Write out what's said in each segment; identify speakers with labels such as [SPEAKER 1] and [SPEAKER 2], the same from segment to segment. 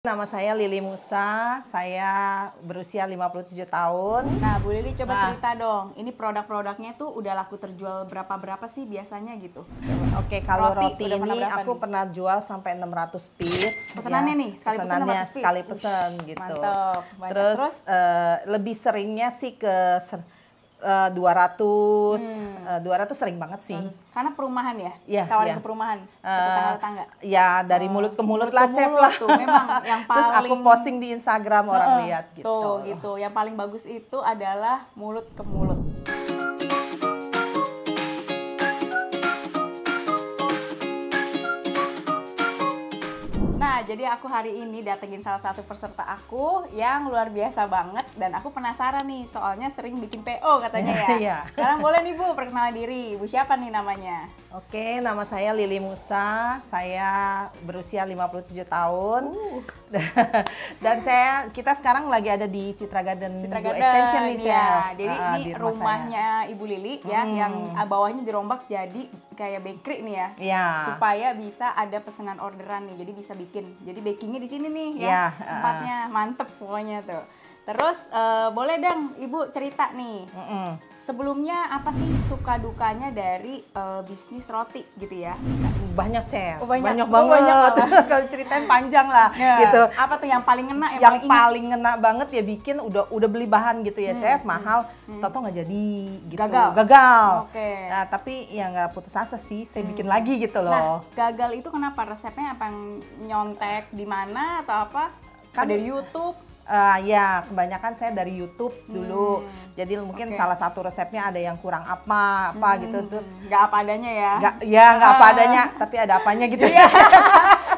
[SPEAKER 1] Nama saya Lili Musa, saya berusia 57 tahun.
[SPEAKER 2] Nah, Bu Lili coba cerita dong, ini produk-produknya tuh udah laku terjual berapa sih biasanya gitu?
[SPEAKER 1] Oke, kalau roti ini aku
[SPEAKER 2] nih?
[SPEAKER 1] pernah jual sampai 600 piece.
[SPEAKER 2] Pesenannya nih, sekali pesen 600 piece?
[SPEAKER 1] Sekali pesen gitu.
[SPEAKER 2] Mantap, banyak.
[SPEAKER 1] Terus lebih seringnya sih ke 200 sering banget sih.
[SPEAKER 2] Karena perumahan ya?
[SPEAKER 1] Iya,
[SPEAKER 2] tawarin
[SPEAKER 1] iya.
[SPEAKER 2] ke perumahan, ke tetangga-tetangga?
[SPEAKER 1] Ya, dari mulut ke mulut lah, Chef lah.
[SPEAKER 2] Tuh, memang yang paling...
[SPEAKER 1] Terus aku posting di Instagram, orang lihat gitu.
[SPEAKER 2] Tuh, gitu. Yang paling bagus itu adalah mulut ke mulut. Nah, jadi aku hari ini datengin salah satu peserta aku yang luar biasa banget dan aku penasaran nih, soalnya sering bikin PO katanya ya.
[SPEAKER 1] Iya.
[SPEAKER 2] Sekarang boleh nih Bu, perkenalan diri. Bu siapa nih namanya?
[SPEAKER 1] Oke, nama saya Lili Musa, saya berusia 57 tahun. Dan kita sekarang lagi ada di Citra Garden Extension nih, Chef.
[SPEAKER 2] Ya. Jadi ini
[SPEAKER 1] di
[SPEAKER 2] rumahnya Ibu Lili ya, yang bawahnya dirombak jadi kayak bakery nih ya.
[SPEAKER 1] Iya.
[SPEAKER 2] Supaya bisa ada pesanan orderan nih, jadi bisa bikin. Jadi bakingnya di sini nih ya,
[SPEAKER 1] Iya,
[SPEAKER 2] tempatnya mantep pokoknya tuh. Terus boleh dong Ibu cerita nih, sebelumnya apa sih suka dukanya dari bisnis roti gitu ya?
[SPEAKER 1] Banyak, Chef.
[SPEAKER 2] Oh, banyak
[SPEAKER 1] banget. Kalau ceritain panjang lah gitu.
[SPEAKER 2] Apa tuh yang paling ngena,
[SPEAKER 1] yang paling ngena banget ya, bikin udah beli bahan gitu ya, Chef, mahal, tau nggak jadi gitu. Gagal.
[SPEAKER 2] Oke.
[SPEAKER 1] Nah, tapi ya nggak putus asa sih, saya bikin lagi gitu loh.
[SPEAKER 2] Nah, gagal itu kenapa? Resepnya apa yang nyontek di mana atau apa?
[SPEAKER 1] Kan
[SPEAKER 2] dari YouTube?
[SPEAKER 1] Ya, kebanyakan saya dari YouTube dulu. Jadi mungkin salah satu resepnya ada yang kurang apa gitu, terus
[SPEAKER 2] nggak apa adanya ya?
[SPEAKER 1] Nggak apa adanya, tapi ada apanya gitu.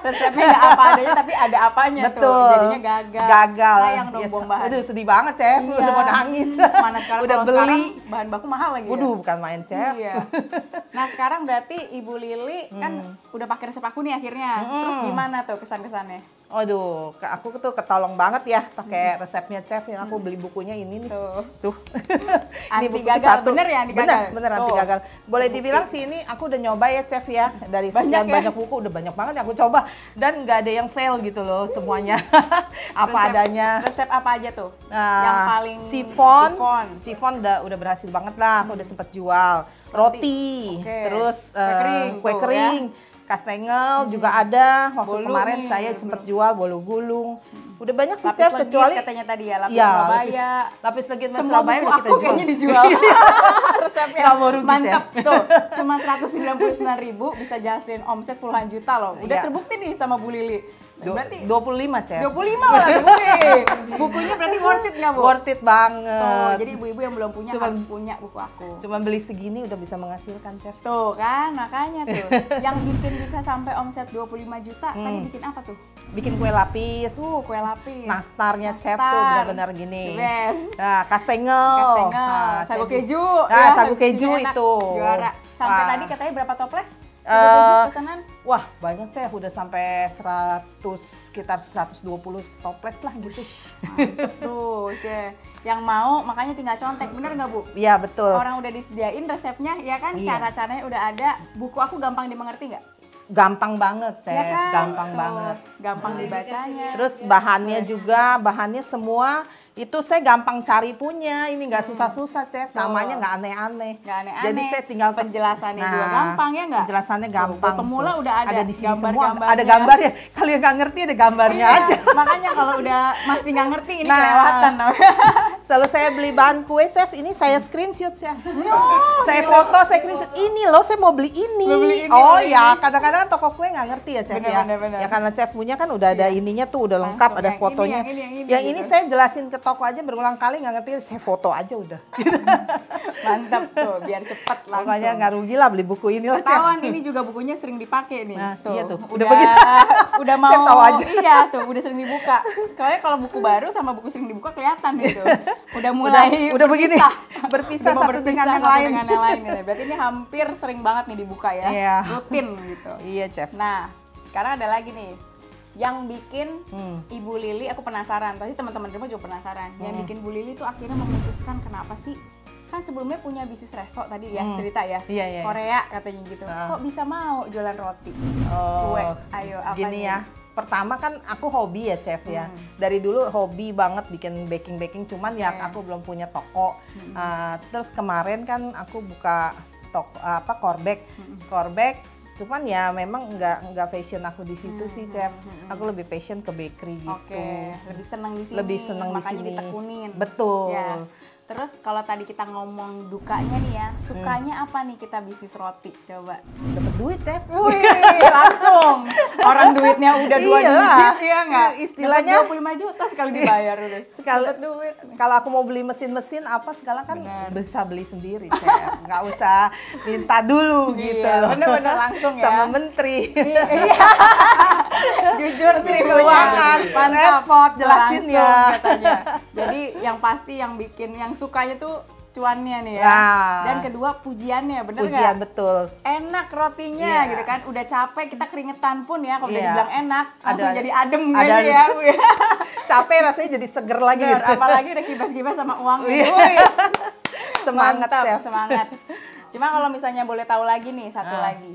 [SPEAKER 2] Resepnya nggak apa adanya, tapi ada apanya.
[SPEAKER 1] Betul.
[SPEAKER 2] Tuh. Jadinya gagal.
[SPEAKER 1] Sayang
[SPEAKER 2] dong, buang bahan.
[SPEAKER 1] Aduh, sedih banget, Chef.
[SPEAKER 2] Iya.
[SPEAKER 1] Udah mau nangis.
[SPEAKER 2] Mana sekarang
[SPEAKER 1] udah
[SPEAKER 2] kalau
[SPEAKER 1] beli.
[SPEAKER 2] sekarang bahan baku mahal lagi ya?
[SPEAKER 1] Waduh, bukan main, Chef.
[SPEAKER 2] Iya. Nah, sekarang berarti Ibu Lili kan udah pakai resep aku nih akhirnya. Terus gimana tuh kesan-kesannya?
[SPEAKER 1] Waduh, aku tuh ketolong banget ya pakai resepnya Chef. Yang aku beli bukunya ini nih. Tuh. Ini
[SPEAKER 2] Anti gagal, bener ya anti gagal?
[SPEAKER 1] Bener anti gagal. Boleh dibilang sih ini aku udah nyoba ya, Chef ya. Dari sekian banyak buku, udah banyak banget yang aku coba. Dan nggak ada yang fail gitu loh semuanya. Adanya.
[SPEAKER 2] Resep apa aja tuh? Yang paling
[SPEAKER 1] sifon udah berhasil banget lah. Aku udah sempet jual. Roti, terus kue kering. Kastengel juga ada. Waktu kemarin saya sempat jual bolu gulung. Udah banyak sih, Chef, kecuali
[SPEAKER 2] katanya tadi ya, lapis Surabaya.
[SPEAKER 1] Lapis legit Surabaya udah kita jual.
[SPEAKER 2] Kayaknya dijual. Resepnya mantap tuh. Cuma 199.000 bisa jelasin omset puluhan juta loh. Udah terbukti nih sama Bu Lili.
[SPEAKER 1] Berarti 25, Chef.
[SPEAKER 2] 25 malah terbukti. Bukunya berarti worth it nggak, Bu?
[SPEAKER 1] Worth it banget.
[SPEAKER 2] Tuh, jadi ibu-ibu yang belum punya harus punya buku aku.
[SPEAKER 1] Cuma beli segini udah bisa menghasilkan, Chef.
[SPEAKER 2] Tuh kan, makanya tuh. Yang bikin bisa sampai omset 25 juta, tadi bikin apa tuh?
[SPEAKER 1] Bikin kue lapis.
[SPEAKER 2] Tuh, kue lapis.
[SPEAKER 1] Nastarnya Chef tuh benar-benar gini.
[SPEAKER 2] The best.
[SPEAKER 1] Nah, kastengel.
[SPEAKER 2] Sagu keju.
[SPEAKER 1] Nah, sagu keju itu.
[SPEAKER 2] Juara. Sampai tadi katanya berapa toples? Pesanan?
[SPEAKER 1] Wah, banyak, Chef, udah sampai sekitar 120 toples lah gitu.
[SPEAKER 2] Tuh, yang mau makanya tinggal contek, bener nggak, Bu?
[SPEAKER 1] Iya, betul.
[SPEAKER 2] Orang udah disediain resepnya, ya kan? Cara-caranya udah ada. Buku aku gampang dimengerti nggak?
[SPEAKER 1] Gampang banget, Chef.
[SPEAKER 2] Ya kan?
[SPEAKER 1] Gampang banget.
[SPEAKER 2] Gampang dibacanya.
[SPEAKER 1] Terus bahannya juga, bahannya semua itu saya gampang cari punya, ini nggak susah-susah, Chef. Namanya nggak aneh-aneh.
[SPEAKER 2] Jadi
[SPEAKER 1] saya tinggal
[SPEAKER 2] penjelasannya juga gampang ya nggak?
[SPEAKER 1] Penjelasannya gampang.
[SPEAKER 2] Pemula udah ada
[SPEAKER 1] di sini semua, ada gambarnya. Kalau yang nggak ngerti ada gambarnya aja.
[SPEAKER 2] Makanya kalau udah masih nggak ngerti ini kelewatan.
[SPEAKER 1] Selalu saya beli bahan kue, Chef, ini saya screenshot ya. Saya foto, saya screenshot. Ini loh, saya mau beli ini. Ya, kadang-kadang toko kue nggak ngerti ya, Chef ya. Ya karena Chef punya kan udah ada ininya tuh, udah lengkap, ada fotonya. Yang ini saya jelasin ke toko aja berulang kali nggak ngerti, saya foto aja udah.
[SPEAKER 2] Mantap tuh, biar cepet langsung.
[SPEAKER 1] Pokoknya nggak rugi lah beli buku ini lah, Chef.
[SPEAKER 2] Ketahuan ini juga bukunya sering dipakai nih.
[SPEAKER 1] Nah,
[SPEAKER 2] tuh.
[SPEAKER 1] Iya tuh,
[SPEAKER 2] udah begitu. Udah mau.
[SPEAKER 1] Chef tahu aja.
[SPEAKER 2] Iya tuh, udah sering dibuka. Soalnya kalau buku baru sama buku sering dibuka kelihatan gitu. Udah mulai
[SPEAKER 1] begini, berpisah satu dengan yang lain.
[SPEAKER 2] Berarti ini hampir sering banget nih dibuka ya.
[SPEAKER 1] Iya.
[SPEAKER 2] Rutin gitu.
[SPEAKER 1] Iya, Chef.
[SPEAKER 2] Nah, sekarang ada lagi nih. Yang bikin Ibu Lili, aku penasaran, pasti teman-teman di rumah juga penasaran. Yang bikin Bu Lili tuh akhirnya memutuskan kenapa sih? Kan sebelumnya punya bisnis resto tadi ya, cerita ya.
[SPEAKER 1] Iya.
[SPEAKER 2] Korea katanya gitu. Kok bisa mau jualan roti? Kue, ayo apa
[SPEAKER 1] gini
[SPEAKER 2] nih?
[SPEAKER 1] Ya. pertama kan aku hobi ya chef ya. Dari dulu hobi banget bikin baking, cuman ya aku belum punya toko. Terus kemarin kan aku buka toko Korbek. Cuman ya memang nggak passion aku di situ sih chef. Aku lebih passion ke bakery gitu.
[SPEAKER 2] Lebih senang di sini.
[SPEAKER 1] Lebih senang di
[SPEAKER 2] makanya
[SPEAKER 1] sini.
[SPEAKER 2] ditekunin.
[SPEAKER 1] Betul.
[SPEAKER 2] Ya. Terus kalau tadi kita ngomong dukanya nih ya, sukanya apa nih kita bisnis roti? Coba.
[SPEAKER 1] Dapat duit chef.
[SPEAKER 2] Wih, langsung. Orang duitnya udah 2 digit ya nggak?
[SPEAKER 1] Istilahnya
[SPEAKER 2] 25 juta sekali dibayar udah.
[SPEAKER 1] Sekali
[SPEAKER 2] duit.
[SPEAKER 1] Kalau aku mau beli mesin-mesin apa segala kan bisa beli sendiri chef. Nggak usah minta dulu gitu loh.
[SPEAKER 2] Bener-bener langsung ya.
[SPEAKER 1] Sama menteri.
[SPEAKER 2] Iya. Jujur
[SPEAKER 1] menteri keuangan. Repot jelasinnya.
[SPEAKER 2] Katanya. Jadi yang pasti yang bikin yang sukanya tuh cuannya nih ya. Dan kedua pujiannya, bener nggak?
[SPEAKER 1] Pujian betul.
[SPEAKER 2] Enak rotinya gitu kan. Udah capek kita keringetan pun ya kalau udah dibilang enak langsung jadi adem gitu ya.
[SPEAKER 1] Capek rasanya jadi seger lagi.
[SPEAKER 2] Apalagi udah kibas-kibas sama uangnya.
[SPEAKER 1] Semangat ya.
[SPEAKER 2] Semangat. Cuma kalau misalnya boleh tahu lagi nih satu lagi.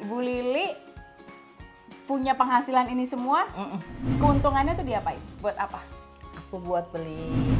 [SPEAKER 2] Ibu Lili punya penghasilan ini semua, keuntungannya tuh diapain? Buat apa?
[SPEAKER 1] Aku buat beli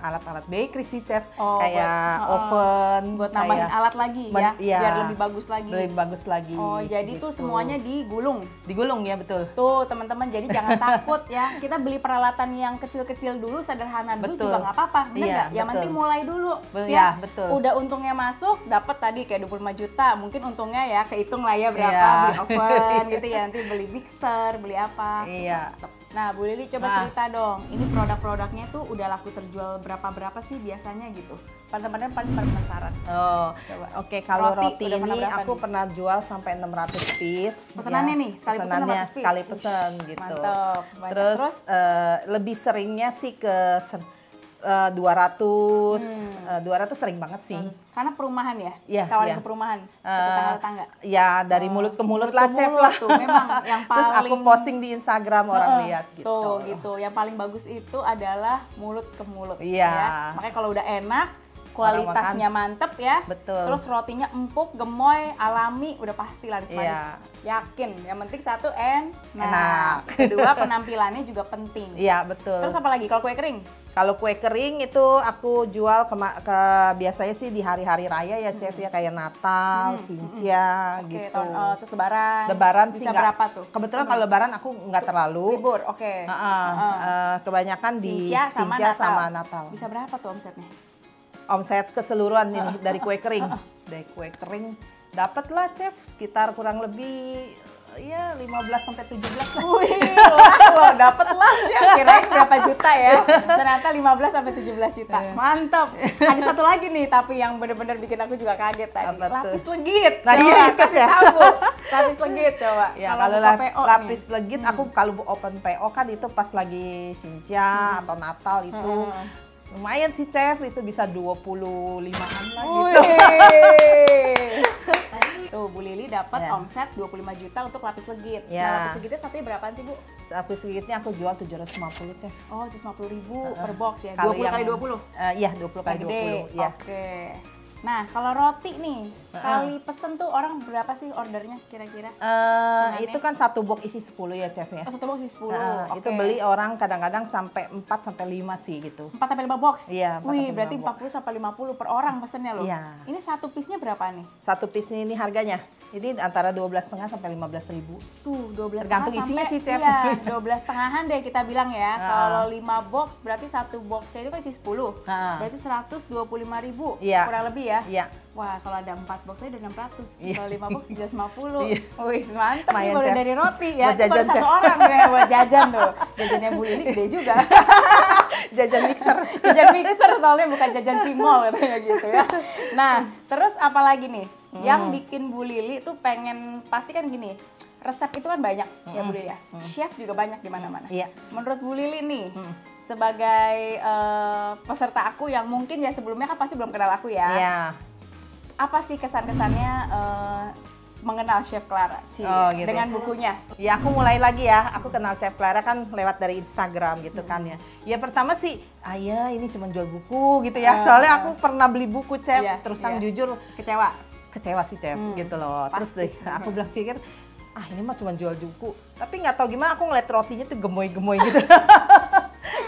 [SPEAKER 1] alat-alat bakery sih chef, kayak oven,
[SPEAKER 2] buat nambahin alat lagi ya, biar lebih bagus lagi.
[SPEAKER 1] Lebih bagus lagi.
[SPEAKER 2] Oh, jadi
[SPEAKER 1] gitu.
[SPEAKER 2] tuh semuanya digulung.
[SPEAKER 1] Digulung ya betul.
[SPEAKER 2] Tuh teman-teman, jadi jangan takut ya. Kita beli peralatan yang kecil-kecil dulu, sederhana dulu juga nggak apa-apa, bener nggak? Yang penting mulai dulu.
[SPEAKER 1] Ya betul.
[SPEAKER 2] Udah untungnya masuk, dapat tadi kayak 25 juta, mungkin untungnya ya kehitung lah ya berapa, beli oven gitu ya, nanti beli mixer, beli apa.
[SPEAKER 1] Iya.
[SPEAKER 2] Nah, Bu Lili coba cerita dong, ini produk-produknya tuh udah laku terjual berapa sih biasanya gitu? Teman-teman paling penasaran.
[SPEAKER 1] Oh, oke. Kalau roti ini aku
[SPEAKER 2] nih?
[SPEAKER 1] pernah jual sampai 600 piece.
[SPEAKER 2] Pesenannya nih, sekali pesen 600 piece?
[SPEAKER 1] Sekali pesen gitu.
[SPEAKER 2] Mantap.
[SPEAKER 1] Terus lebih seringnya sih ke 200 sering banget sih.
[SPEAKER 2] Karena perumahan ya?
[SPEAKER 1] Iya.
[SPEAKER 2] Tawarin ke perumahan, ke tetangga-tetangga?
[SPEAKER 1] Ya, dari mulut ke mulut lah chef lah.
[SPEAKER 2] Tuh, memang yang paling...
[SPEAKER 1] Terus aku posting di Instagram orang lihat gitu.
[SPEAKER 2] Tuh, gitu. Yang paling bagus itu adalah mulut ke mulut.
[SPEAKER 1] Iya.
[SPEAKER 2] Ya. Makanya kalau udah enak, kualitasnya mantep ya.
[SPEAKER 1] Betul.
[SPEAKER 2] Terus rotinya empuk, gemoy, alami, udah pasti laris manis. Yakin. Yang penting satu enak. Kedua penampilannya juga penting.
[SPEAKER 1] Iya, betul.
[SPEAKER 2] Terus apa lagi kalau kue kering?
[SPEAKER 1] Kalau kue kering itu aku jual biasanya sih di hari-hari raya ya chef ya, kayak Natal, Xinjia gitu.
[SPEAKER 2] Terus Lebaran.
[SPEAKER 1] Lebaran
[SPEAKER 2] bisa
[SPEAKER 1] sih
[SPEAKER 2] berapa tuh?
[SPEAKER 1] Kebetulan kalau Lebaran aku nggak terlalu.
[SPEAKER 2] Libur,
[SPEAKER 1] kebanyakan di
[SPEAKER 2] Xinjia
[SPEAKER 1] sama Natal.
[SPEAKER 2] Bisa berapa tuh omsetnya?
[SPEAKER 1] Omset keseluruhan ini dari kue kering. Dari kue kering dapatlah chef sekitar kurang lebih ya 15 sampai 17 lah.
[SPEAKER 2] Wih, loh dapet lah ya. Kirain berapa juta ya. Ternyata 15 sampai 17 juta. Mantap. Ada satu lagi nih tapi yang bener-bener bikin aku juga kaget tadi. Lapis legit.
[SPEAKER 1] Nah,
[SPEAKER 2] coba kasih tahu. Lapis legit coba.
[SPEAKER 1] Ya, kalau lapis legit aku kalau open PO kan itu pas lagi Xinjia atau Natal itu lumayan sih chef, itu bisa 25-an lah gitu.
[SPEAKER 2] Tuh Bu Lili dapat omset 25 juta untuk lapis legit. Nah, lapis legitnya satunya berapaan sih Bu?
[SPEAKER 1] Lapis legitnya aku jual 750 chef.
[SPEAKER 2] Oh, 750.000 per box ya. 20 kali 20?
[SPEAKER 1] Iya, 20 kali 20. Ya.
[SPEAKER 2] Oke. Nah, kalau roti nih, sekali pesen tuh orang berapa sih ordernya kira-kira?
[SPEAKER 1] Itu kan satu box isi 10 ya chef ya.
[SPEAKER 2] Oh, satu box isi 10.
[SPEAKER 1] Itu beli orang kadang-kadang sampai 4 sampai 5 sih gitu.
[SPEAKER 2] 4 sampai 5 box?
[SPEAKER 1] Iya.
[SPEAKER 2] Wih, berarti 40 sampai 50 per orang pesennya loh.
[SPEAKER 1] Iya.
[SPEAKER 2] Ini satu piece-nya berapa nih?
[SPEAKER 1] Satu piece ini harganya. Ini antara 12,5 sampai 15.000.
[SPEAKER 2] Tuh, 12,5
[SPEAKER 1] tergantung isinya sih chef.
[SPEAKER 2] Iya, 12,5-an deh kita bilang ya. Kalau 5 box berarti satu boxnya itu kan isi 10. Berarti 125.000 kurang lebih ya.
[SPEAKER 1] Iya.
[SPEAKER 2] Wah, kalau ada 4 box aja udah 600. Kalau 5 box 750.
[SPEAKER 1] Iya.
[SPEAKER 2] Wih, mantap nih
[SPEAKER 1] Mayan,
[SPEAKER 2] baru
[SPEAKER 1] chef.
[SPEAKER 2] dari roti ya.
[SPEAKER 1] Buat jajan,
[SPEAKER 2] Baru satu
[SPEAKER 1] chef.
[SPEAKER 2] orang ya buat jajan tuh. Jajannya Bu Lili gede juga.
[SPEAKER 1] Jajan mixer.
[SPEAKER 2] Jajan mixer soalnya bukan jajan cimol katanya gitu ya. Nah, terus apa lagi nih? Yang bikin Bu Lili tuh pengen, pasti kan gini, resep itu kan banyak ya Bu Lili ya. Chef juga banyak di mana-mana.
[SPEAKER 1] Iya.
[SPEAKER 2] Menurut Bu Lili nih, sebagai peserta aku yang mungkin ya sebelumnya kan pasti belum kenal aku ya.
[SPEAKER 1] Iya.
[SPEAKER 2] Apa sih kesan-kesannya mengenal Chef Clara gitu. Dengan bukunya?
[SPEAKER 1] Ya aku mulai lagi ya, aku kenal Chef Clara kan lewat dari Instagram gitu kan ya. Ya pertama sih, ya ini cuma jual buku gitu ya. Soalnya aku pernah beli buku Chef, terus terang jujur
[SPEAKER 2] kecewa
[SPEAKER 1] sih Chef gitu loh. Terus deh aku bilang pikir, ini mah cuma jual buku. Tapi nggak tahu gimana aku ngeliat rotinya tuh gemoy-gemoy gitu.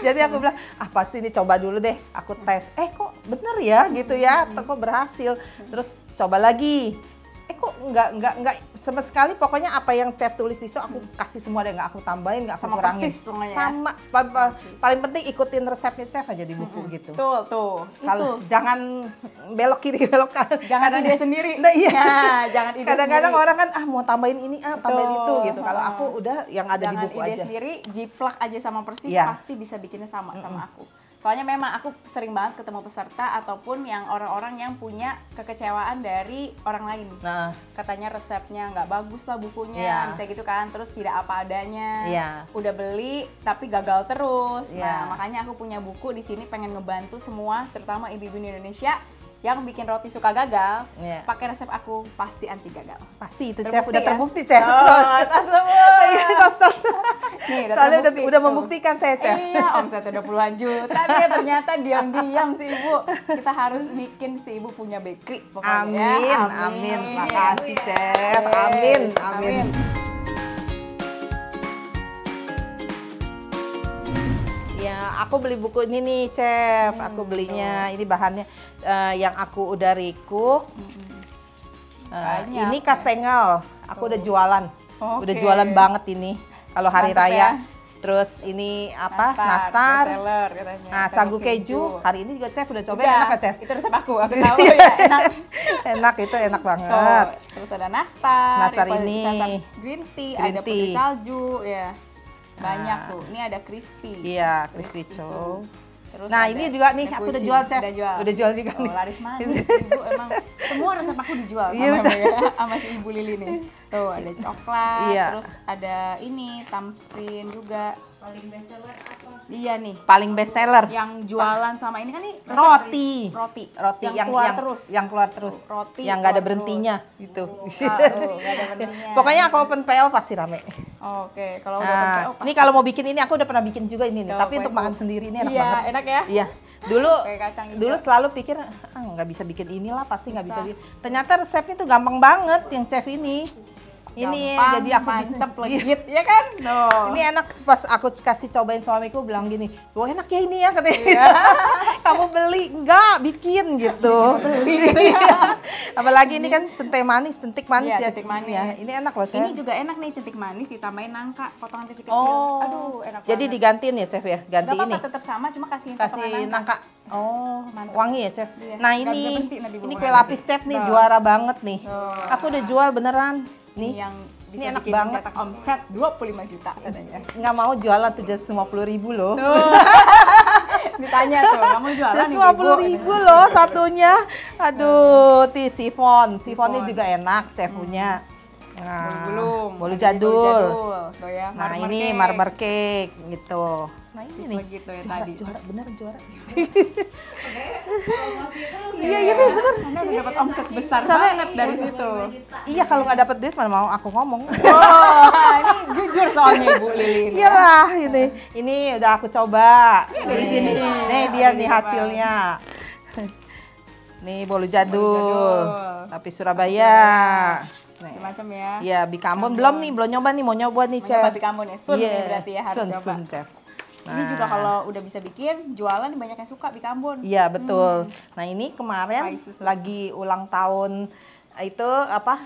[SPEAKER 1] Jadi aku bilang, pasti ini coba dulu deh, aku tes. Kok bener ya gitu ya, kok berhasil. Terus coba lagi. Kok nggak sama sekali, pokoknya apa yang chef tulis di situ aku kasih semua deh, nggak aku tambahin, nggak aku kurangin. Sama, paling penting ikutin resepnya chef aja di buku gitu.
[SPEAKER 2] Tuh.
[SPEAKER 1] Kalau jangan belok kiri, belok kanan.
[SPEAKER 2] Jangan ide sendiri.
[SPEAKER 1] Nah, iya.
[SPEAKER 2] Jangan ide
[SPEAKER 1] Kadang-kadang
[SPEAKER 2] sendiri.
[SPEAKER 1] orang kan mau tambahin ini, tambahin itu gitu. Kalau aku udah yang ada di buku aja.
[SPEAKER 2] Jangan ide sendiri, jiplak aja sama persis,
[SPEAKER 1] Iya.
[SPEAKER 2] pasti bisa bikinnya sama aku. Soalnya memang aku sering banget ketemu peserta ataupun yang orang-orang yang punya kekecewaan dari orang lain.
[SPEAKER 1] Nah,
[SPEAKER 2] Katanya resepnya nggak bagus lah bukunya, misalnya gitu kan, terus tidak apa adanya. Udah beli tapi gagal terus. Nah, makanya aku punya buku di sini pengen ngebantu semua, terutama ibu-ibu di Indonesia yang bikin roti suka gagal, pakai resep aku pasti anti gagal.
[SPEAKER 1] Pasti itu
[SPEAKER 2] Terbukti
[SPEAKER 1] chef, udah
[SPEAKER 2] ya?
[SPEAKER 1] terbukti chef.
[SPEAKER 2] Tas semua.
[SPEAKER 1] Tas.
[SPEAKER 2] Nih,
[SPEAKER 1] Soalnya
[SPEAKER 2] terbukti
[SPEAKER 1] udah
[SPEAKER 2] tuh.
[SPEAKER 1] membuktikan saya chef.
[SPEAKER 2] Iya, omset udah puluhan juta nih, ternyata diam-diam si ibu. Kita harus bikin si ibu punya bakery pokoknya.
[SPEAKER 1] Amin. Makasih chef. Amin. Ya, aku beli buku ini nih, chef. Aku belinya, ini bahannya yang aku udah recook. Ini kastengel. Aku udah jualan. Udah jualan banget ini. Kalau hari
[SPEAKER 2] Mantap
[SPEAKER 1] raya.
[SPEAKER 2] Ya.
[SPEAKER 1] Terus ini apa? Nastar. Nah, sagu keju. Hari ini juga chef udah cobain, enak kan chef?
[SPEAKER 2] Itu resep aku tahu ya, enak.
[SPEAKER 1] Enak, itu enak banget.
[SPEAKER 2] Terus ada nastar.
[SPEAKER 1] Nastar ini.
[SPEAKER 2] Green tea, ada putri salju, ya. Banyak tuh. Ini ada crispy.
[SPEAKER 1] Iya, crispy chow.
[SPEAKER 2] Terus
[SPEAKER 1] nah, ini juga nih aku udah jual, chef. Udah jual juga nih.
[SPEAKER 2] Laris manis, ibu emang semua resep aku dijual sama si ibu Lili nih. Tuh, ada coklat, terus ada ini, tamsprin juga.
[SPEAKER 3] Paling best seller apa?
[SPEAKER 2] Iya nih.
[SPEAKER 1] Paling best seller.
[SPEAKER 2] Yang jualan sama ini kan nih
[SPEAKER 1] roti
[SPEAKER 2] yang
[SPEAKER 1] keluar terus.
[SPEAKER 2] Roti
[SPEAKER 1] yang nggak ada berhentinya gitu.
[SPEAKER 2] Nggak ada berhentinya.
[SPEAKER 1] Pokoknya aku open PO pasti rame.
[SPEAKER 2] Oke, kalau udah open PO pasti.
[SPEAKER 1] Ini kalau mau bikin ini aku udah pernah bikin juga ini nih, tapi untuk makan sendiri ini enak banget.
[SPEAKER 2] Iya, enak ya?
[SPEAKER 1] Iya. Dulu selalu pikir nggak bisa bikin inilah, pasti nggak bisa bikin. Ternyata resepnya tuh gampang banget yang chef ini. Ini
[SPEAKER 2] gampang,
[SPEAKER 1] jadi aku
[SPEAKER 2] mantep legit, ya kan? No.
[SPEAKER 1] Ini enak, pas aku kasih cobain suamiku bilang gini, wah enak ya ini ya katanya. Kamu beli, enggak bikin gitu. Apalagi ini kan centik manis ya.
[SPEAKER 2] Centik manis.
[SPEAKER 1] Ya, ini enak loh chef.
[SPEAKER 2] Ini juga enak nih, centik manis ditambahin nangka, potongan kecil-kecil. Aduh, enak
[SPEAKER 1] jadi
[SPEAKER 2] banget.
[SPEAKER 1] digantiin ya chef ya, ganti
[SPEAKER 2] Gak
[SPEAKER 1] ini.
[SPEAKER 2] apa-apa, tetap sama, cuma kasihin
[SPEAKER 1] Kasih nangka. Oh,
[SPEAKER 2] mantap.
[SPEAKER 1] Wangi ya chef.
[SPEAKER 2] Iya.
[SPEAKER 1] Nah
[SPEAKER 2] Nggak
[SPEAKER 1] ini
[SPEAKER 2] bisa berhenti nanti
[SPEAKER 1] ini
[SPEAKER 2] belum
[SPEAKER 1] kue
[SPEAKER 2] makan.
[SPEAKER 1] lapis chef nih, juara banget nih. Aku udah jual beneran.
[SPEAKER 2] Nih yang bisa
[SPEAKER 1] enak
[SPEAKER 2] bikin
[SPEAKER 1] banget.
[SPEAKER 2] cetak omset 25 juta katanya.
[SPEAKER 1] Nggak mau jualan 750.000 loh.
[SPEAKER 2] Ditanya tuh, kamu jualan
[SPEAKER 1] 750.000 loh satunya. Aduh, sifonnya juga enak chef punya. Nah, bolu jadul.
[SPEAKER 2] Tuh ya,
[SPEAKER 1] Nah, ini marmer cake gitu. Nah, ini nih.
[SPEAKER 2] Gitu ya tadi.
[SPEAKER 1] Juara bener juara.
[SPEAKER 3] Promosi terus ya.
[SPEAKER 1] Iya, ini bener.
[SPEAKER 2] Anda udah dapat omset besar
[SPEAKER 1] Soalnya-
[SPEAKER 2] banget dari situ.
[SPEAKER 1] Iya, kalau nggak dapet duit mana mau aku ngomong.
[SPEAKER 2] Ini jujur soalnya Ibu Lilin.
[SPEAKER 1] Iyalah, ini udah aku coba. Di sini. Nih dia nih hasilnya. Nih bolu jadul. Tapi Surabaya. Nih.
[SPEAKER 2] Macam-macam ya.
[SPEAKER 1] Iya, Bikambon belum nyoba nih, mau nyoba nih, Chef.
[SPEAKER 2] Nyoba Bikambon ya, sun
[SPEAKER 1] Iya,
[SPEAKER 2] nih berarti ya harus coba.
[SPEAKER 1] Sun, Chef.
[SPEAKER 2] Ini juga kalau udah bisa bikin, jualan banyak yang suka Bikambon.
[SPEAKER 1] Iya, betul. Nah, ini kemarin
[SPEAKER 2] Spices.
[SPEAKER 1] lagi ulang tahun itu apa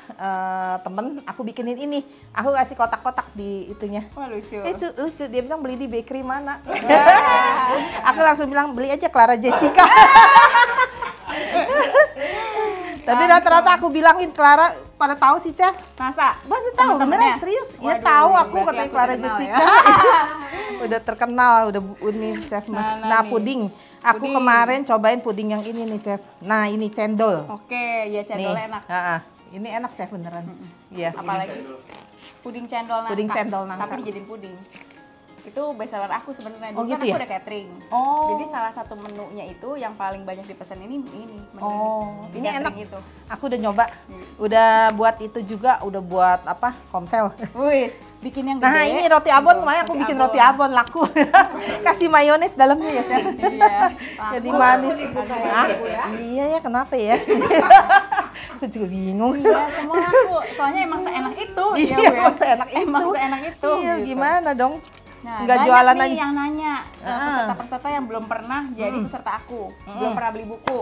[SPEAKER 1] temen aku bikinin ini. Aku kasih kotak-kotak di itunya.
[SPEAKER 2] Wah, lucu.
[SPEAKER 1] Lucu, dia bilang beli di bakery mana. Aku langsung bilang beli aja Clara Jessica. Tapi rata-rata aku bilangin Clara, pada tahu sih Chef.
[SPEAKER 2] Masa?
[SPEAKER 1] Pasti tahu, beneran serius. Ya tahu aku
[SPEAKER 2] berarti
[SPEAKER 1] katanya
[SPEAKER 2] aku
[SPEAKER 1] Clara
[SPEAKER 2] terkenal
[SPEAKER 1] Jessica.
[SPEAKER 2] ya.
[SPEAKER 1] Udah terkenal, udah ini Chef. Nah, puding. Aku
[SPEAKER 2] Puding.
[SPEAKER 1] kemarin cobain puding yang ini nih Chef. Nah, ini cendol.
[SPEAKER 2] Oke, ya cendolnya enak.
[SPEAKER 1] Ini enak Chef beneran. Iya.
[SPEAKER 2] Apalagi puding cendol nangka.
[SPEAKER 1] Puding cendol nangka.
[SPEAKER 2] Tapi dijadiin puding. Itu best seller aku sebenarnya. Dulu
[SPEAKER 1] gitu
[SPEAKER 2] kan aku
[SPEAKER 1] ya?
[SPEAKER 2] udah catering.
[SPEAKER 1] Oh.
[SPEAKER 2] Jadi salah satu menunya itu yang paling banyak dipesan ini menu
[SPEAKER 1] Oh,
[SPEAKER 2] di
[SPEAKER 1] ini
[SPEAKER 2] catering
[SPEAKER 1] enak.
[SPEAKER 2] itu.
[SPEAKER 1] Aku udah nyoba. Udah buat itu juga, udah buat apa? Komsel.
[SPEAKER 2] Wis, bikin yang gede.
[SPEAKER 1] Nah, ini roti abon,
[SPEAKER 2] Tuh,
[SPEAKER 1] kemarin aku bikin roti abon laku. Kasih mayones dalamnya ya, Chef.
[SPEAKER 2] Iya.
[SPEAKER 1] Jadi
[SPEAKER 2] Laku.
[SPEAKER 1] manis.
[SPEAKER 3] Laku nih, Bu,
[SPEAKER 1] Ah,
[SPEAKER 3] Bu, ya.
[SPEAKER 1] iya ya, kenapa ya? Aku juga bingung.
[SPEAKER 2] Iya, semua aku. Soalnya emang seenak itu.
[SPEAKER 1] Iya,
[SPEAKER 2] Bu, ya.
[SPEAKER 1] emang seenak itu.
[SPEAKER 2] Emang seenak itu.
[SPEAKER 1] Iya,
[SPEAKER 2] gitu.
[SPEAKER 1] gimana dong?
[SPEAKER 2] Nah,
[SPEAKER 1] Nggak
[SPEAKER 2] banyak
[SPEAKER 1] jualan
[SPEAKER 2] nih
[SPEAKER 1] aja.
[SPEAKER 2] yang nanya, peserta-peserta yang belum pernah jadi peserta aku, belum pernah beli buku.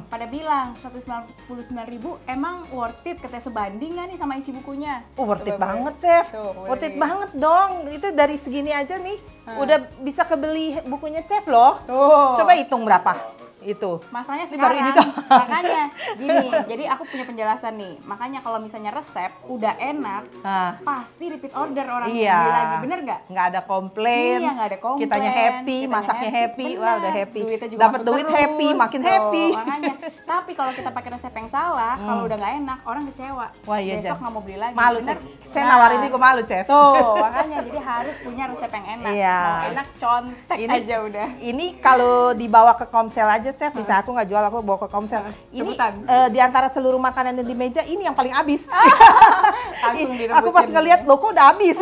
[SPEAKER 2] Pada bilang 199.000 emang worth it, katanya sebanding nggak nih sama isi bukunya?
[SPEAKER 1] Worth it
[SPEAKER 2] Coba,
[SPEAKER 1] banget, Chef.
[SPEAKER 2] Tuh,
[SPEAKER 1] Worth it
[SPEAKER 2] boleh.
[SPEAKER 1] banget dong. Itu dari segini aja nih, udah bisa kebeli bukunya Chef loh.
[SPEAKER 2] Tuh.
[SPEAKER 1] Coba hitung berapa itu.
[SPEAKER 2] Masalahnya
[SPEAKER 1] Ini baru
[SPEAKER 2] sekarang,
[SPEAKER 1] ini doang.
[SPEAKER 2] makanya gini, jadi aku punya penjelasan nih. Makanya kalau misalnya resep udah enak,
[SPEAKER 1] Nah,
[SPEAKER 2] pasti repeat order orang
[SPEAKER 1] iya.
[SPEAKER 2] beli lagi, bener nggak?
[SPEAKER 1] Nggak ada komplain.
[SPEAKER 2] Iya, nggak ada komplain.
[SPEAKER 1] Kitanya happy,
[SPEAKER 2] Kitanya
[SPEAKER 1] masaknya happy.
[SPEAKER 2] Bener.
[SPEAKER 1] Wah, udah happy.
[SPEAKER 2] Duitnya juga
[SPEAKER 1] Dapat
[SPEAKER 2] masuk
[SPEAKER 1] duit
[SPEAKER 2] terus.
[SPEAKER 1] happy, makin
[SPEAKER 2] Tuh,
[SPEAKER 1] happy.
[SPEAKER 2] Makanya. Tapi kalau kita pakai resep yang salah, kalau udah nggak enak, orang kecewa.
[SPEAKER 1] Wah, iya,
[SPEAKER 2] Besok
[SPEAKER 1] Jan.
[SPEAKER 2] nggak mau beli lagi.
[SPEAKER 1] Malu,
[SPEAKER 2] bener?
[SPEAKER 1] saya nawarin ini gue malu, Chef.
[SPEAKER 2] Tuh, makanya jadi harus punya resep yang enak.
[SPEAKER 1] Iya.
[SPEAKER 2] Mau enak, contek aja udah.
[SPEAKER 1] Ini kalau dibawa ke Komsel aja, Chef, bisa aku nggak jual, aku bawa ke Komsel. Ini
[SPEAKER 2] Rebutan.
[SPEAKER 1] di antara seluruh makanan yang di meja, ini yang paling habis.
[SPEAKER 2] Langsung direbutin.
[SPEAKER 1] Aku pas ngeliat, loh kok udah habis.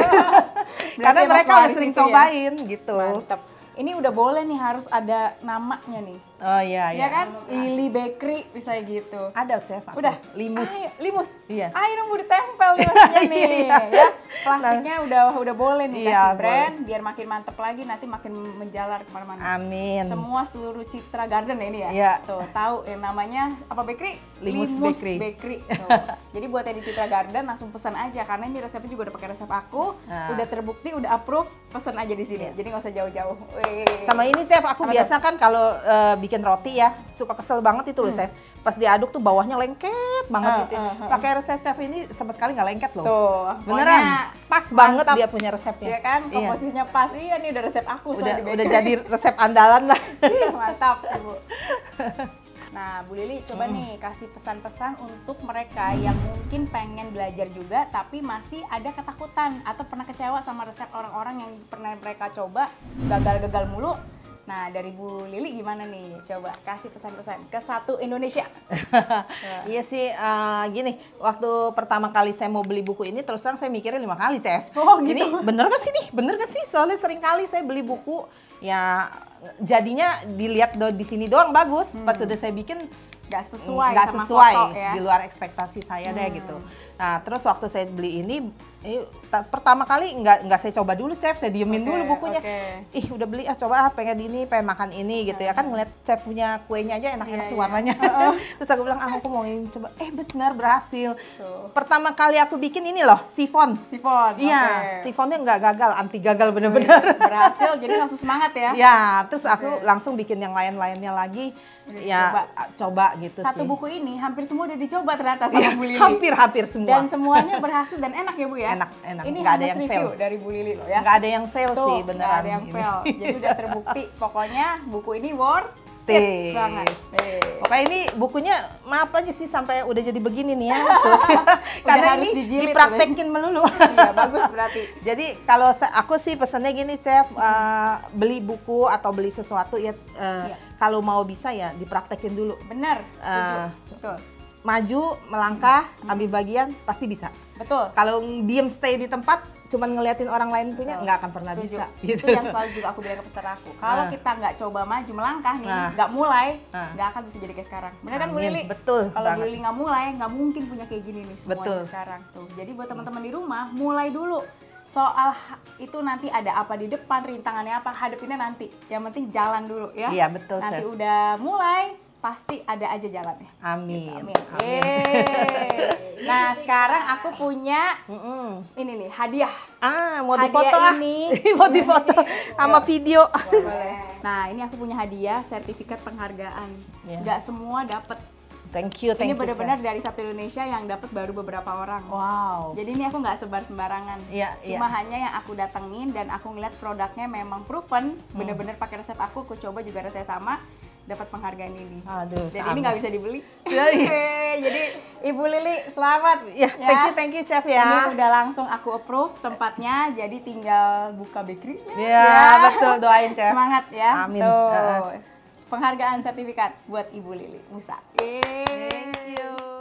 [SPEAKER 1] Karena
[SPEAKER 2] emang
[SPEAKER 1] mereka udah
[SPEAKER 2] selaris
[SPEAKER 1] sering
[SPEAKER 2] itu ya?
[SPEAKER 1] cobain gitu.
[SPEAKER 2] Mantep. Ini udah boleh nih, harus ada namanya nih.
[SPEAKER 1] Oh iya,
[SPEAKER 2] Ya kan? Lili Bakery bisa gitu.
[SPEAKER 1] Ada, Chef. aku.
[SPEAKER 2] Udah?
[SPEAKER 1] Limus.
[SPEAKER 2] Ayo, limus.
[SPEAKER 1] Iya.
[SPEAKER 2] Ayo dong, udah ditempel nih maksudnya nih.
[SPEAKER 1] Iya.
[SPEAKER 2] Ya. Plastiknya udah boleh nih,
[SPEAKER 1] Iya,
[SPEAKER 2] kasih brand biar makin mantep lagi, nanti makin menjalar kemana-mana.
[SPEAKER 1] Amin.
[SPEAKER 2] Semua seluruh Citra Garden ya ini ya.
[SPEAKER 1] Iya.
[SPEAKER 2] Tuh, tahu yang namanya apa bakery?
[SPEAKER 1] Limus Bakery.
[SPEAKER 2] Tuh. Jadi buat yang di Citra Garden langsung pesan aja, karena ini resepnya juga udah pakai resep aku,
[SPEAKER 1] Nah.
[SPEAKER 2] udah terbukti, udah approve, pesan aja di sini. Jadi nggak usah jauh-jauh. Wih.
[SPEAKER 1] Sama ini, Chef, aku
[SPEAKER 2] Apa
[SPEAKER 1] biasa kan kalau bikin roti ya, suka kesel banget itu loh, Chef. Pas diaduk tuh bawahnya lengket banget gitu. Pakai resep Chef ini sama sekali nggak lengket loh.
[SPEAKER 2] Tuh,
[SPEAKER 1] Beneran,
[SPEAKER 2] pokoknya
[SPEAKER 1] pas banget
[SPEAKER 2] mantap.
[SPEAKER 1] dia punya resepnya.
[SPEAKER 2] Iya kan,
[SPEAKER 1] Iya.
[SPEAKER 2] komposisinya pas. Iya nih udah resep aku
[SPEAKER 1] Udah
[SPEAKER 2] soal di
[SPEAKER 1] udah
[SPEAKER 2] bakery.
[SPEAKER 1] jadi resep andalan lah.
[SPEAKER 2] Ih, mantap Ibu. Nah Bu Lili coba nih kasih pesan-pesan untuk mereka yang mungkin pengen belajar juga tapi masih ada ketakutan atau pernah kecewa sama resep orang-orang yang pernah mereka coba gagal-gagal mulu. Nah dari Bu Lili gimana nih? Coba kasih pesan-pesan ke satu Indonesia.
[SPEAKER 1] Iya sih, gini, waktu pertama kali saya mau beli buku ini, terus terang saya mikirnya 5 kali, Chef.
[SPEAKER 2] Oh, gitu.
[SPEAKER 1] Ini bener gak sih nih? Bener gak sih? Soalnya sering kali saya beli buku, ya jadinya dilihat di sini doang bagus. Pas udah saya bikin,
[SPEAKER 2] Gak sesuai
[SPEAKER 1] nggak
[SPEAKER 2] sama
[SPEAKER 1] sesuai
[SPEAKER 2] foto ya.
[SPEAKER 1] di luar ekspektasi saya deh gitu. Nah terus waktu saya beli ini pertama kali nggak saya coba dulu, Chef, saya diemin dulu bukunya. Ih udah beli coba pengen ini, pengen makan ini gitu ya kan, ngeliat Chef punya kuenya aja enak-enak tuh warnanya. Terus aku bilang aku mau ini coba, benar berhasil. Pertama kali aku bikin ini loh, sifon. Iya, sifonnya nggak gagal, anti gagal bener-bener.
[SPEAKER 2] Berhasil, jadi langsung semangat ya.
[SPEAKER 1] Ya, terus aku langsung bikin yang lain-lainnya lagi. Ya, coba gitu
[SPEAKER 2] Satu
[SPEAKER 1] sih.
[SPEAKER 2] buku ini hampir semua udah dicoba ternyata sama Bu Lili.
[SPEAKER 1] Hampir semua.
[SPEAKER 2] Dan semuanya berhasil dan enak ya Bu ya?
[SPEAKER 1] Enak.
[SPEAKER 2] Ini
[SPEAKER 1] Nggak ada
[SPEAKER 2] honest
[SPEAKER 1] yang
[SPEAKER 2] review
[SPEAKER 1] fail.
[SPEAKER 2] dari Bu Lili loh ya?
[SPEAKER 1] Nggak ada yang fail
[SPEAKER 2] Tuh,
[SPEAKER 1] sih beneran.
[SPEAKER 2] nggak ada yang
[SPEAKER 1] ini.
[SPEAKER 2] fail. Jadi udah terbukti, pokoknya buku ini worth it
[SPEAKER 1] Tih.
[SPEAKER 2] banget.
[SPEAKER 1] Pokoknya ini bukunya maaf aja sih sampai udah jadi begini nih ya. Karena
[SPEAKER 2] harus
[SPEAKER 1] ini
[SPEAKER 2] dijilid,
[SPEAKER 1] dipraktekin melulu.
[SPEAKER 2] Iya, bagus berarti.
[SPEAKER 1] Jadi kalau aku sih pesannya gini, Chef, beli buku atau beli sesuatu ya kalau mau bisa ya dipraktekin dulu.
[SPEAKER 2] Bener, setuju. Betul.
[SPEAKER 1] Maju, melangkah, ambil bagian, pasti bisa.
[SPEAKER 2] Betul.
[SPEAKER 1] Kalau diem stay di tempat, cuman ngeliatin orang lain punya, nggak akan pernah
[SPEAKER 2] Setuju.
[SPEAKER 1] bisa. Gitu.
[SPEAKER 2] Itu yang selalu juga aku bilang ke peserta aku. Kalau kita nggak coba maju melangkah nih, nggak mulai, nggak akan bisa jadi kayak sekarang. Bener kan Bu
[SPEAKER 1] Amin.
[SPEAKER 2] Lili?
[SPEAKER 1] Betul
[SPEAKER 2] Kalau Bu
[SPEAKER 1] banget.
[SPEAKER 2] Lili nggak mulai, nggak mungkin punya kayak gini nih semuanya
[SPEAKER 1] Betul.
[SPEAKER 2] sekarang tuh. Jadi buat teman-teman di rumah, mulai dulu. Soal itu nanti ada apa di depan, rintangannya apa, hadapinnya nanti. Yang penting jalan dulu ya.
[SPEAKER 1] Iya, betul,
[SPEAKER 2] Nanti
[SPEAKER 1] Chef.
[SPEAKER 2] udah mulai, pasti ada aja jalannya.
[SPEAKER 1] Amin.
[SPEAKER 2] Amin. Yeay. Nah sekarang aku punya ini nih hadiah.
[SPEAKER 1] Mau
[SPEAKER 2] Hadiah
[SPEAKER 1] difoto
[SPEAKER 2] ini.
[SPEAKER 1] mau difoto sama video.
[SPEAKER 2] Boleh. Nah ini aku punya hadiah sertifikat penghargaan.
[SPEAKER 1] Iya.
[SPEAKER 2] Nggak semua dapat.
[SPEAKER 1] Thank you.
[SPEAKER 2] Ini benar-benar dari satu Indonesia yang dapat baru beberapa orang.
[SPEAKER 1] Wow.
[SPEAKER 2] Jadi ini aku nggak sebar sembarangan.
[SPEAKER 1] Iya,
[SPEAKER 2] Cuma hanya yang aku datengin dan aku ngeliat produknya memang proven, bener-bener pakai resep aku coba juga resep sama, dapat penghargaan ini.
[SPEAKER 1] Aduh,
[SPEAKER 2] Dan ini nggak bisa dibeli.
[SPEAKER 1] Iya.
[SPEAKER 2] Jadi Ibu Lili selamat.
[SPEAKER 1] Ya, thank you Chef ya.
[SPEAKER 2] Ini udah langsung aku approve tempatnya, jadi tinggal buka bakery.
[SPEAKER 1] Ya, betul, doain Chef.
[SPEAKER 2] Semangat ya.
[SPEAKER 1] Amin.
[SPEAKER 2] Tuh. Penghargaan sertifikat buat Ibu Lili Musa.
[SPEAKER 1] Thank you.